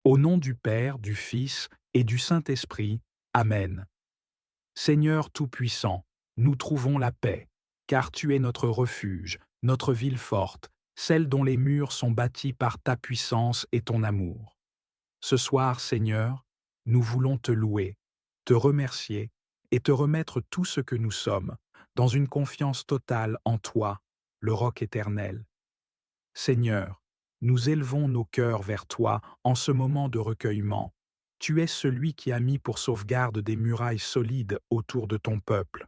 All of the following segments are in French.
Au nom du Père, du Fils et du Saint-Esprit. Amen. Seigneur Tout-Puissant, nous trouvons la paix, car tu es notre refuge, notre ville forte, celle dont les murs sont bâtis par ta puissance et ton amour. Ce soir, Seigneur, nous voulons te louer, te remercier et te remettre tout ce que nous sommes, dans une confiance totale en toi, le roc éternel. Seigneur, nous élevons nos cœurs vers toi en ce moment de recueillement. Tu es celui qui a mis pour sauvegarde des murailles solides autour de ton peuple.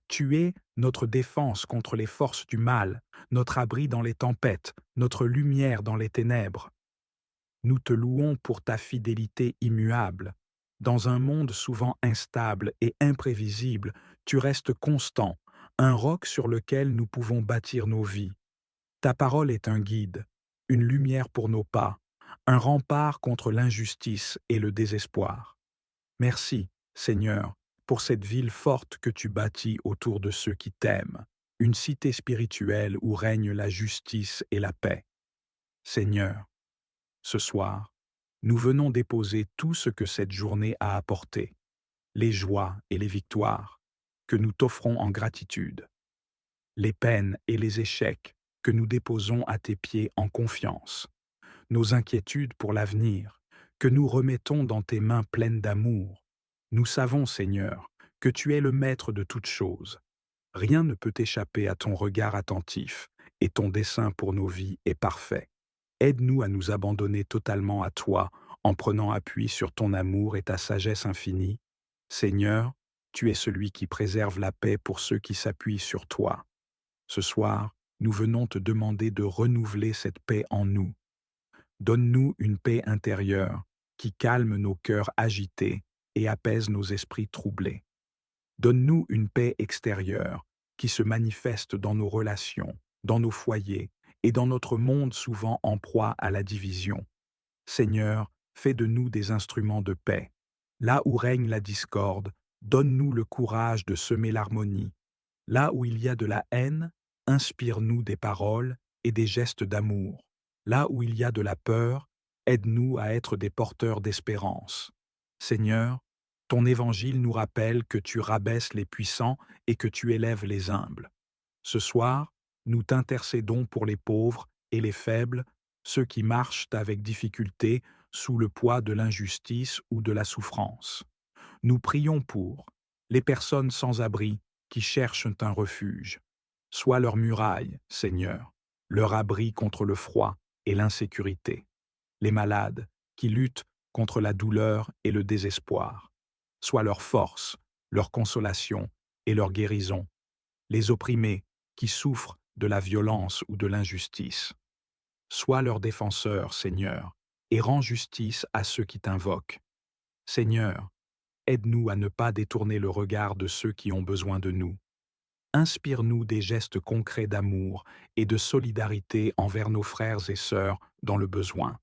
Tu es notre défense contre les forces du mal, notre abri dans les tempêtes, notre lumière dans les ténèbres. Nous te louons pour ta fidélité immuable. Dans un monde souvent instable et imprévisible, tu restes constant, un roc sur lequel nous pouvons bâtir nos vies. Ta parole est un guide, une lumière pour nos pas, un rempart contre l'injustice et le désespoir. Merci, Seigneur, pour cette ville forte que tu bâtis autour de ceux qui t'aiment, une cité spirituelle où règne la justice et la paix. Seigneur, ce soir, nous venons déposer tout ce que cette journée a apporté, les joies et les victoires, que nous t'offrons en gratitude, les peines et les échecs que nous déposons à tes pieds en confiance, nos inquiétudes pour l'avenir, que nous remettons dans tes mains pleines d'amour. Nous savons, Seigneur, que tu es le maître de toutes choses. Rien ne peut échapper à ton regard attentif, et ton dessein pour nos vies est parfait. Aide-nous à nous abandonner totalement à toi, en prenant appui sur ton amour et ta sagesse infinie. Seigneur, tu es celui qui préserve la paix pour ceux qui s'appuient sur toi. Ce soir, nous venons te demander de renouveler cette paix en nous. Donne-nous une paix intérieure qui calme nos cœurs agités et apaise nos esprits troublés. Donne-nous une paix extérieure qui se manifeste dans nos relations, dans nos foyers et dans notre monde souvent en proie à la division. Seigneur, fais de nous des instruments de paix. Là où règne la discorde, donne-nous le courage de semer l'harmonie. Là où il y a de la haine, inspire-nous des paroles et des gestes d'amour. Là où il y a de la peur, aide-nous à être des porteurs d'espérance. Seigneur, ton évangile nous rappelle que tu rabaisses les puissants et que tu élèves les humbles. Ce soir, nous t'intercédons pour les pauvres et les faibles, ceux qui marchent avec difficulté sous le poids de l'injustice ou de la souffrance. Nous prions pour les personnes sans abri qui cherchent un refuge. Sois leur muraille, Seigneur, leur abri contre le froid et l'insécurité. Les malades qui luttent contre la douleur et le désespoir. Sois leur force, leur consolation et leur guérison. Les opprimés qui souffrent de la violence ou de l'injustice. Sois leur défenseur, Seigneur, et rends justice à ceux qui t'invoquent. Seigneur, aide-nous à ne pas détourner le regard de ceux qui ont besoin de nous. Inspire-nous des gestes concrets d'amour et de solidarité envers nos frères et sœurs dans le besoin.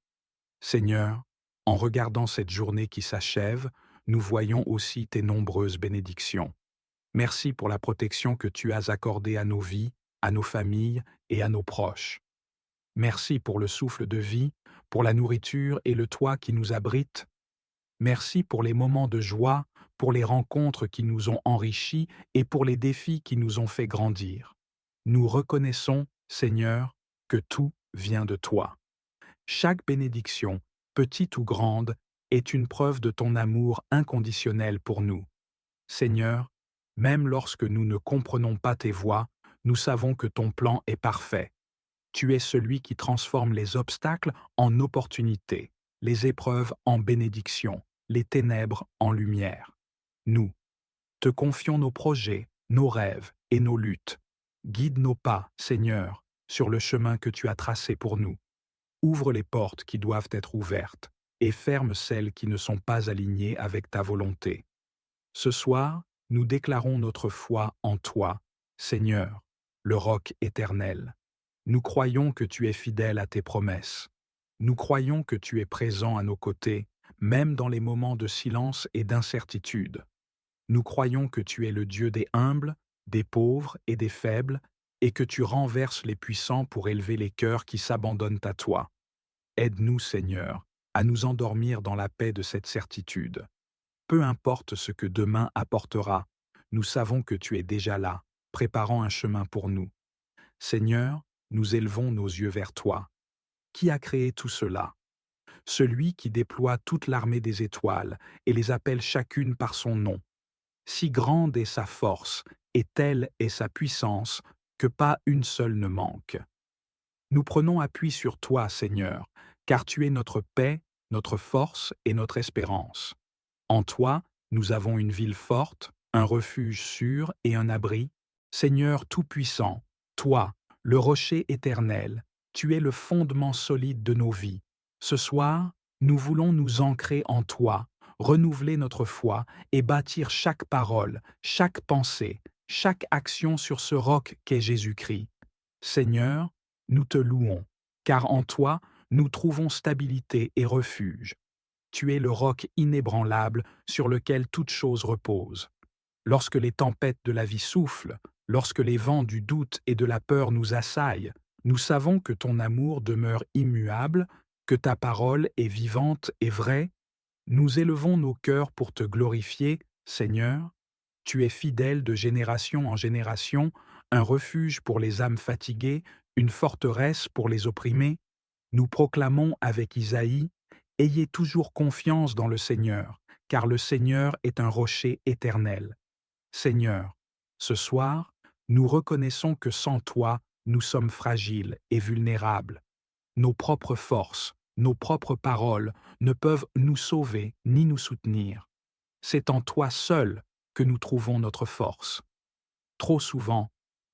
Seigneur, en regardant cette journée qui s'achève, nous voyons aussi tes nombreuses bénédictions. Merci pour la protection que tu as accordée à nos vies, à nos familles et à nos proches. Merci pour le souffle de vie, pour la nourriture et le toit qui nous abritent. Merci pour les moments de joie, pour les rencontres qui nous ont enrichis et pour les défis qui nous ont fait grandir. Nous reconnaissons, Seigneur, que tout vient de toi. Chaque bénédiction, petite ou grande, est une preuve de ton amour inconditionnel pour nous. Seigneur, même lorsque nous ne comprenons pas tes voies, nous savons que ton plan est parfait. Tu es celui qui transforme les obstacles en opportunités, les épreuves en bénédictions, les ténèbres en lumière. Nous te confions nos projets, nos rêves et nos luttes. Guide nos pas, Seigneur, sur le chemin que tu as tracé pour nous. Ouvre les portes qui doivent être ouvertes et ferme celles qui ne sont pas alignées avec ta volonté. Ce soir, nous déclarons notre foi en toi, Seigneur, le roc éternel. Nous croyons que tu es fidèle à tes promesses. Nous croyons que tu es présent à nos côtés, même dans les moments de silence et d'incertitude. Nous croyons que tu es le Dieu des humbles, des pauvres et des faibles, et que tu renverses les puissants pour élever les cœurs qui s'abandonnent à toi. Aide-nous, Seigneur, à nous endormir dans la paix de cette certitude. Peu importe ce que demain apportera, nous savons que tu es déjà là, préparant un chemin pour nous. Seigneur, nous élevons nos yeux vers toi. Qui a créé tout cela? Celui qui déploie toute l'armée des étoiles et les appelle chacune par son nom. Si grande est sa force, et telle est sa puissance, que pas une seule ne manque. Nous prenons appui sur toi, Seigneur, car tu es notre paix, notre force et notre espérance. En toi, nous avons une ville forte, un refuge sûr et un abri. Seigneur Tout-Puissant, toi, le rocher éternel, tu es le fondement solide de nos vies. Ce soir, nous voulons nous ancrer en toi, renouveler notre foi et bâtir chaque parole, chaque pensée, chaque action sur ce roc qu'est Jésus-Christ. Seigneur, nous te louons, car en toi, nous trouvons stabilité et refuge. Tu es le roc inébranlable sur lequel toute chose repose. Lorsque les tempêtes de la vie soufflent, lorsque les vents du doute et de la peur nous assaillent, nous savons que ton amour demeure immuable, que ta parole est vivante et vraie. Nous élevons nos cœurs pour te glorifier, Seigneur. Tu es fidèle de génération en génération, un refuge pour les âmes fatiguées, une forteresse pour les opprimés. Nous proclamons avec Isaïe: Ayez toujours confiance dans le Seigneur, car le Seigneur est un rocher éternel. Seigneur, ce soir, nous reconnaissons que sans toi, nous sommes fragiles et vulnérables. Nos propres forces, nos propres paroles ne peuvent nous sauver ni nous soutenir. C'est en toi seul que nous trouvons notre force. Trop souvent,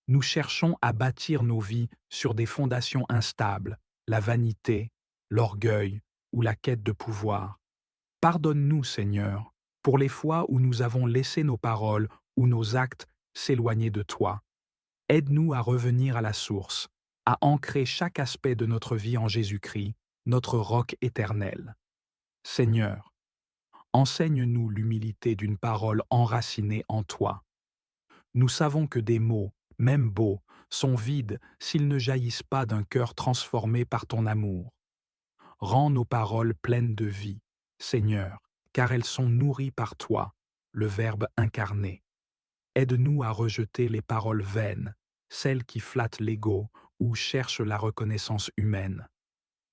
nous cherchons à bâtir nos vies sur des fondations instables, la vanité, l'orgueil ou la quête de pouvoir. Pardonne-nous, Seigneur, pour les fois où nous avons laissé nos paroles ou nos actes s'éloigner de toi. Aide-nous à revenir à la source, à ancrer chaque aspect de notre vie en Jésus-Christ, notre roc éternel. Seigneur, enseigne-nous l'humilité d'une parole enracinée en toi. Nous savons que des mots, même beaux, sont vides s'ils ne jaillissent pas d'un cœur transformé par ton amour. Rends nos paroles pleines de vie, Seigneur, car elles sont nourries par toi, le Verbe incarné. Aide-nous à rejeter les paroles vaines, celles qui flattent l'ego ou cherchent la reconnaissance humaine.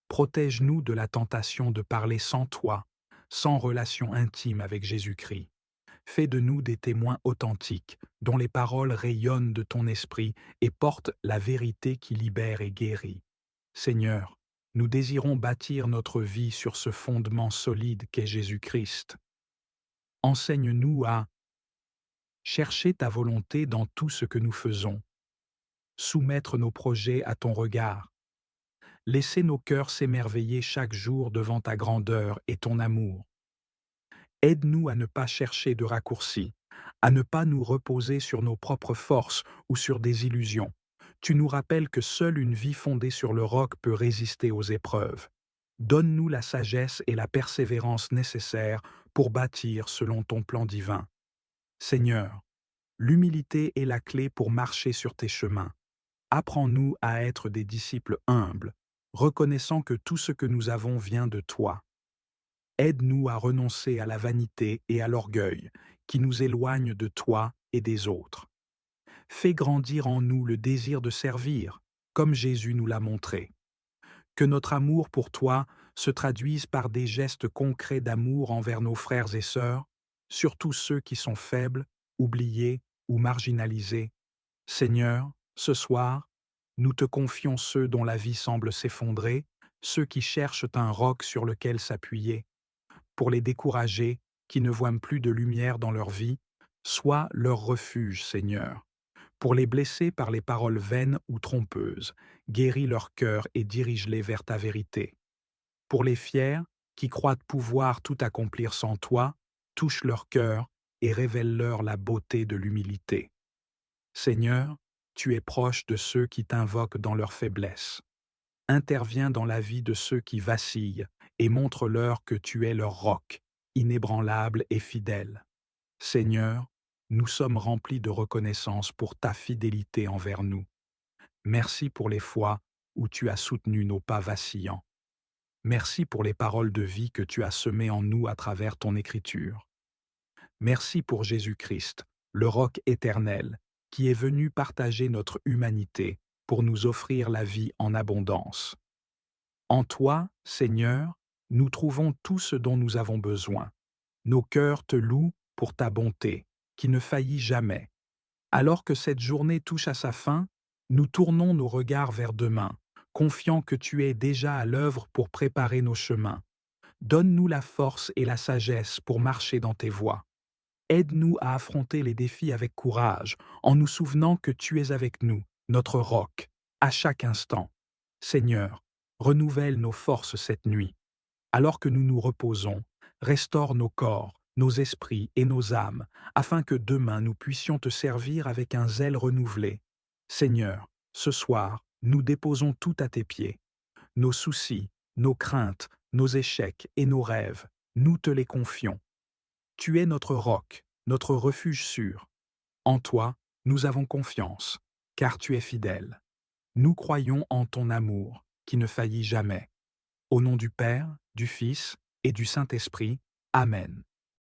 Protège-nous de la tentation de parler sans toi, sans relation intime avec Jésus-Christ. Fais de nous des témoins authentiques, dont les paroles rayonnent de ton esprit et portent la vérité qui libère et guérit. Seigneur, nous désirons bâtir notre vie sur ce fondement solide qu'est Jésus-Christ. Enseigne-nous à chercher ta volonté dans tout ce que nous faisons, soumettre nos projets à ton regard, laisser nos cœurs s'émerveiller chaque jour devant ta grandeur et ton amour. Aide-nous à ne pas chercher de raccourcis, à ne pas nous reposer sur nos propres forces ou sur des illusions. Tu nous rappelles que seule une vie fondée sur le roc peut résister aux épreuves. Donne-nous la sagesse et la persévérance nécessaires pour bâtir selon ton plan divin. Seigneur, l'humilité est la clé pour marcher sur tes chemins. Apprends-nous à être des disciples humbles, reconnaissant que tout ce que nous avons vient de toi. Aide-nous à renoncer à la vanité et à l'orgueil qui nous éloignent de toi et des autres. Fais grandir en nous le désir de servir, comme Jésus nous l'a montré. Que notre amour pour toi se traduise par des gestes concrets d'amour envers nos frères et sœurs, surtout ceux qui sont faibles, oubliés ou marginalisés. Seigneur, ce soir, nous te confions ceux dont la vie semble s'effondrer, ceux qui cherchent un roc sur lequel s'appuyer. Pour les découragés, qui ne voient plus de lumière dans leur vie, sois leur refuge, Seigneur. Pour les blessés par les paroles vaines ou trompeuses, guéris leur cœur et dirige-les vers ta vérité. Pour les fiers, qui croient pouvoir tout accomplir sans toi, touche leur cœur et révèle-leur la beauté de l'humilité. Seigneur, tu es proche de ceux qui t'invoquent dans leur faiblesse. Interviens dans la vie de ceux qui vacillent et montre-leur que tu es leur roc, inébranlable et fidèle. Seigneur, nous sommes remplis de reconnaissance pour ta fidélité envers nous. Merci pour les fois où tu as soutenu nos pas vacillants. Merci pour les paroles de vie que tu as semées en nous à travers ton écriture. Merci pour Jésus-Christ, le roc éternel, qui est venu partager notre humanité pour nous offrir la vie en abondance. En toi, Seigneur, nous trouvons tout ce dont nous avons besoin. Nos cœurs te louent pour ta bonté, qui ne faillit jamais. Alors que cette journée touche à sa fin, nous tournons nos regards vers demain, confiants que tu es déjà à l'œuvre pour préparer nos chemins. Donne-nous la force et la sagesse pour marcher dans tes voies. Aide-nous à affronter les défis avec courage, en nous souvenant que tu es avec nous, notre roc, à chaque instant. Seigneur, renouvelle nos forces cette nuit. Alors que nous nous reposons, restaure nos corps, nos esprits et nos âmes, afin que demain nous puissions te servir avec un zèle renouvelé. Seigneur, ce soir, nous déposons tout à tes pieds. Nos soucis, nos craintes, nos échecs et nos rêves, nous te les confions. Tu es notre roc, notre refuge sûr. En toi, nous avons confiance, car tu es fidèle. Nous croyons en ton amour, qui ne faillit jamais. Au nom du Père, du Fils et du Saint-Esprit. Amen.